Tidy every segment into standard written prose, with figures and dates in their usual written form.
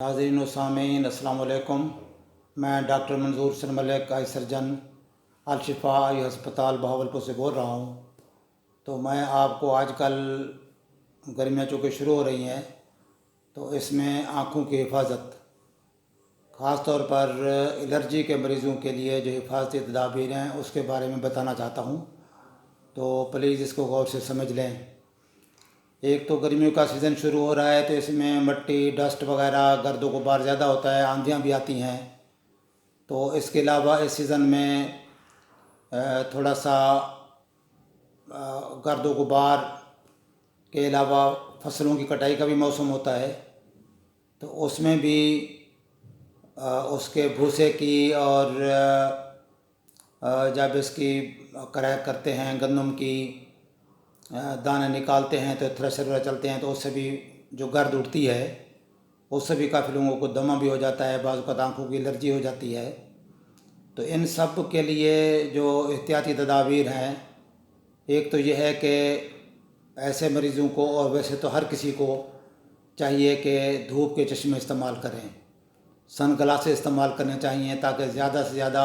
नाज़रीन व सामीन अस्सलाम वालेकुम। मैं डॉक्टर मंजूर हसन मलिक, आई सर्जन, अल शिफा आई हस्पताल बहावलपुर से बोल रहा हूँ। तो मैं आपको आजकल गर्मियाँ चूँकि शुरू हो रही हैं तो इसमें आँखों की हिफाजत, ख़ास तौर पर एलर्जी के मरीज़ों के लिए जो हिफाजती तदाबीर हैं उसके बारे में बताना चाहता हूँ। तो प्लीज़ इसको गौर से समझ लें। एक तो गर्मियों का सीज़न शुरू हो रहा है तो इसमें मिट्टी, डस्ट वगैरह, गर्द व गुबार ज़्यादा होता है, आंधियाँ भी आती हैं। तो इसके अलावा इस सीज़न में थोड़ा सा गर्द व गुबार के अलावा फसलों की कटाई का भी मौसम होता है, तो उसमें भी उसके भूसे की और जब इसकी क्रैक करते हैं, गंदम की दाने निकालते हैं तो थ्रेशर वगैरह चलते हैं तो उससे भी जो गर्द उठती है उससे भी काफ़ी लोगों को दमा भी हो जाता है, बाज़ वक़्त आँखों की एलर्जी हो जाती है। तो इन सब के लिए जो एहतियाती तदाबीर हैं, एक तो ये है कि ऐसे मरीज़ों को, और वैसे तो हर किसी को चाहिए कि धूप के चश्मे इस्तेमाल करें, सन ग्लासेस इस्तेमाल करने चाहिए ताकि ज़्यादा से ज़्यादा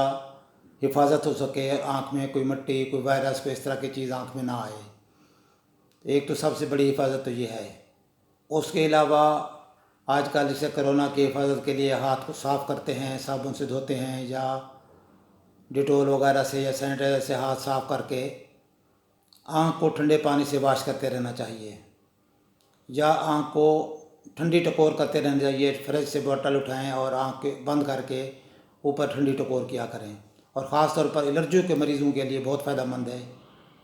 हिफाजत हो सके, आँख में कोई मिट्टी, कोई वायरस, कोई इस तरह की चीज़ आँख में ना आए। एक तो सबसे बड़ी हिफाजत तो ये है। उसके अलावा आजकल जैसे कोरोना की हिफाजत के लिए हाथ को साफ़ करते हैं, साबुन से धोते हैं या डिटोल वगैरह से या सैनिटाइज़र से हाथ साफ़ करके आँख को ठंडे पानी से वॉश करते रहना चाहिए, या आँख को ठंडी टकोर करते रहना चाहिए। फ्रिज से बोतल उठाएं और आँख के बंद करके ऊपर ठंडी टकोर किया करें। और ख़ास तौर पर एलर्जी के मरीज़ों के लिए बहुत फ़ायदेमंद है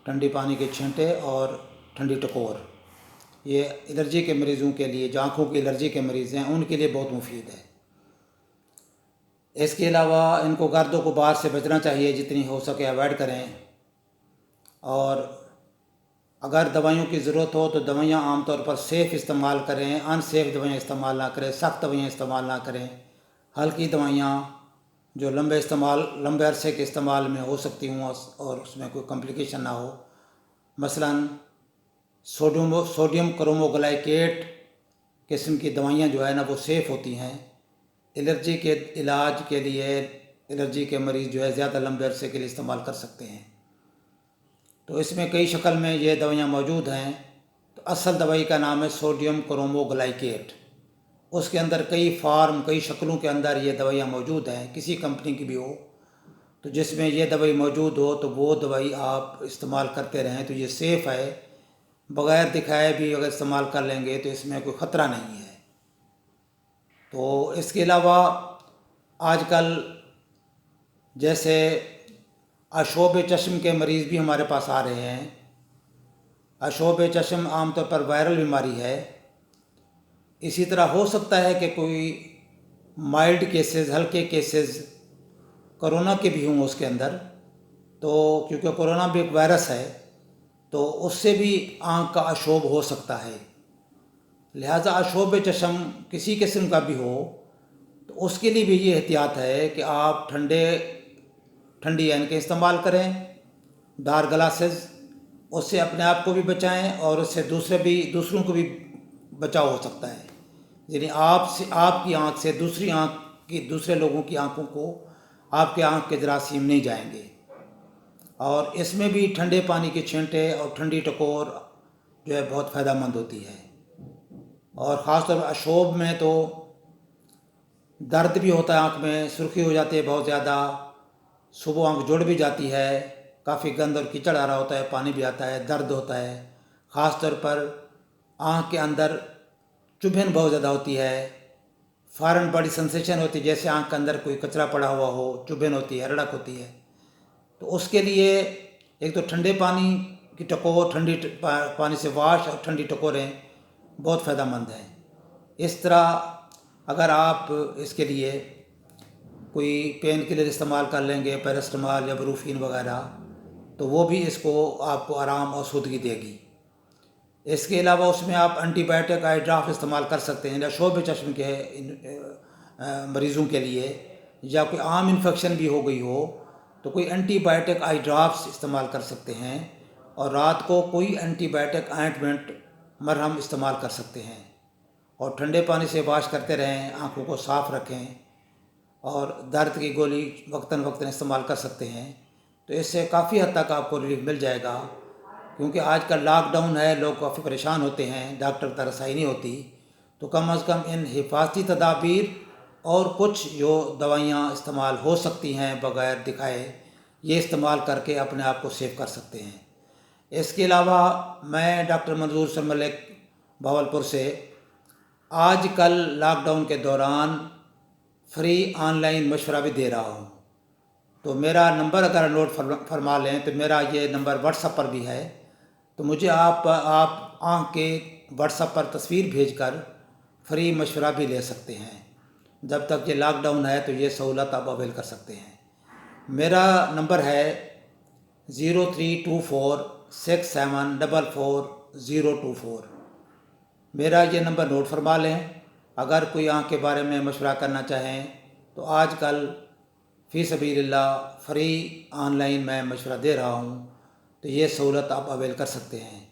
ठंडी पानी के छींटे और ठंडी टकोर। ये एलर्जी के मरीज़ों के लिए, जो आँखों की एलर्जी के मरीज़ हैं, उनके लिए बहुत मुफीद है। इसके अलावा इनको गर्द व गुबार से बचना चाहिए, जितनी हो सके अवॉइड करें। और अगर दवाइयों की ज़रूरत हो तो दवाइयाँ आमतौर पर सेफ़ इस्तेमाल करें, अनसेफ़ दवाइयाँ इस्तेमाल ना करें, सख्त दवाइयाँ इस्तेमाल ना करें। हल्की दवाइयाँ जो लंबे अरसे के इस्तेमाल में हो सकती हों और उसमें कोई कॉम्प्लिकेशन ना हो, मसलन सोडियम क्रोमोग्लाइकेट किस्म की दवाइयाँ जो है ना वो सेफ़ होती हैं। एलर्जी के इलाज के लिए एलर्जी के मरीज़ जो है ज़्यादा लंबे अरसे के लिए इस्तेमाल कर सकते हैं। तो इसमें कई शक्ल में ये दवाइयाँ मौजूद हैं। तो असल दवाई का नाम है सोडियम क्रोमोग्लाइकेट। उसके अंदर कई शक्लों के अंदर ये दवाइयाँ मौजूद हैं, किसी कंपनी की भी हो। तो जिसमें ये दवाई मौजूद हो तो वो दवाई आप इस्तेमाल करते रहें तो ये सेफ़ है। बग़ैर दिखाए भी अगर इस्तेमाल कर लेंगे तो इसमें कोई ख़तरा नहीं है। तो इसके अलावा आजकल जैसे अशोब चश्म के मरीज़ भी हमारे पास आ रहे हैं। अशोब चश्म आमतौर पर वायरल बीमारी है। इसी तरह हो सकता है कि कोई माइल्ड केसेस, हल्के केसेस कोरोना के भी हों उसके अंदर। तो क्योंकि कोरोना भी एक वायरस है तो उससे भी आँख का अशोब हो सकता है। लिहाजा अशोब चश्म किसी किस्म का भी हो तो उसके लिए भी ये एहतियात है कि आप ठंडी यानी कि इस्तेमाल करें, डार्क ग्लासेस, उससे अपने आप को भी बचाएं और उससे दूसरों को भी बचाव हो सकता है। यानी आपकी आँख से दूसरे लोगों की आँखों को आपके आँख के जरासीम नहीं जाएंगे। और इसमें भी ठंडे पानी के छींटे और ठंडी टकोर जो है बहुत फ़ायदेमंद होती है। और ख़ास तौर पर अशोब में तो दर्द भी होता है, आँख में सुर्खी हो जाती है बहुत ज़्यादा, सुबह आँख जुड़ भी जाती है, काफ़ी गंद और कीचड़ आ रहा होता है, पानी भी आता है, दर्द होता है। ख़ास तौर पर आँख के अंदर चुभन बहुत ज़्यादा होती है, फॉरेन बॉडी सेंसेशन होती है, जैसे आँख के अंदर कोई कचरा पड़ा हुआ हो, चुभन होती है, रड़क होती है। तो उसके लिए एक तो ठंडे पानी की टकोर, ठंडी पानी से वाश और ठंडी टकोरें बहुत फ़ायदेमंद हैं। इस तरह अगर आप इसके लिए कोई पेन किलर इस्तेमाल कर लेंगे, पैरासिटामॉल या ब्रूफीन वगैरह, तो वो भी इसको आपको आराम और सुदगी देगी। इसके अलावा उसमें आप एंटीबायोटिक आई ड्राफ्ट इस्तेमाल कर सकते हैं। अशोब चश्म के मरीज़ों के लिए, या कोई आम इन्फेक्शन भी हो गई हो तो कोई एंटीबायोटिक आई ड्राफ्ट्स इस्तेमाल कर सकते हैं। और रात को कोई एंटीबायोटिक ऑइंटमेंट, मरहम इस्तेमाल कर सकते हैं। और ठंडे पानी से वॉश करते रहें, आँखों को साफ़ रखें और दर्द की गोली वक्तन वक्तन इस्तेमाल कर सकते हैं। तो इससे काफ़ी हद तक आपको रिलीफ मिल जाएगा, क्योंकि आजकल लॉकडाउन है, लोग काफ़ी परेशान होते हैं, डॉक्टर तक रसाई नहीं होती। तो कम अज़ कम इन हिफाजती तदाबीर और कुछ जो दवाइयाँ इस्तेमाल हो सकती हैं बग़ैर दिखाए, ये इस्तेमाल करके अपने आप को सेव कर सकते हैं। इसके अलावा मैं डॉक्टर मंजूर सर मलिक भावलपुर से आजकल लॉकडाउन के दौरान फ्री ऑनलाइन मशवरा भी दे रहा हूँ। तो मेरा नंबर अगर नोट फरमा लें तो मेरा ये नंबर व्हाट्सएप पर भी है। तो मुझे आप आँख के व्हाट्सएप पर तस्वीर भेजकर फ्री मशवरा भी ले सकते हैं। जब तक ये लॉकडाउन है तो ये सहूलत आप अवेल कर सकते हैं। मेरा नंबर है 032467444024। मेरा ये नंबर नोट फरमा लें। अगर कोई आँख के बारे में मशवरा करना चाहें तो आजकल फ़ी सबीलिल्लाह फ्री ऑनलाइन मैं मशवरा दे रहा हूँ। तो ये सहूलत आप अवेल कर सकते हैं,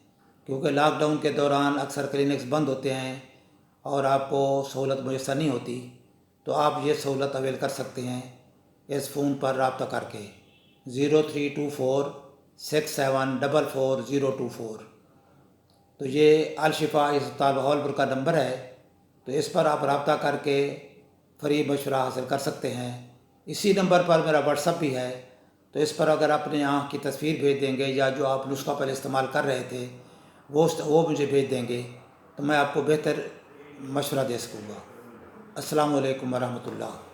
क्योंकि लॉकडाउन के दौरान अक्सर क्लिनिक्स बंद होते हैं और आपको सहूलत मुयस्सर नहीं होती। तो आप ये सहूलत अवेल कर सकते हैं इस फ़ोन पर रब्ता करके 032467444024। तो ये अल-शिफा अस्पताल बहावलपुर का नंबर है। तो इस पर आप रब्ता करके फ्री मशवरा हासिल कर सकते हैं। इसी नंबर पर मेरा व्हाट्सएप भी है। तो इस पर अगर अपने आँख की तस्वीर भेज देंगे या जो आप नुस्खा पहले इस्तेमाल कर रहे थे वो मुझे भेज देंगे तो मैं आपको बेहतर मशवरा दे सकूँगा। अस्सलामु अलैकुम वरहमतुल्लाह।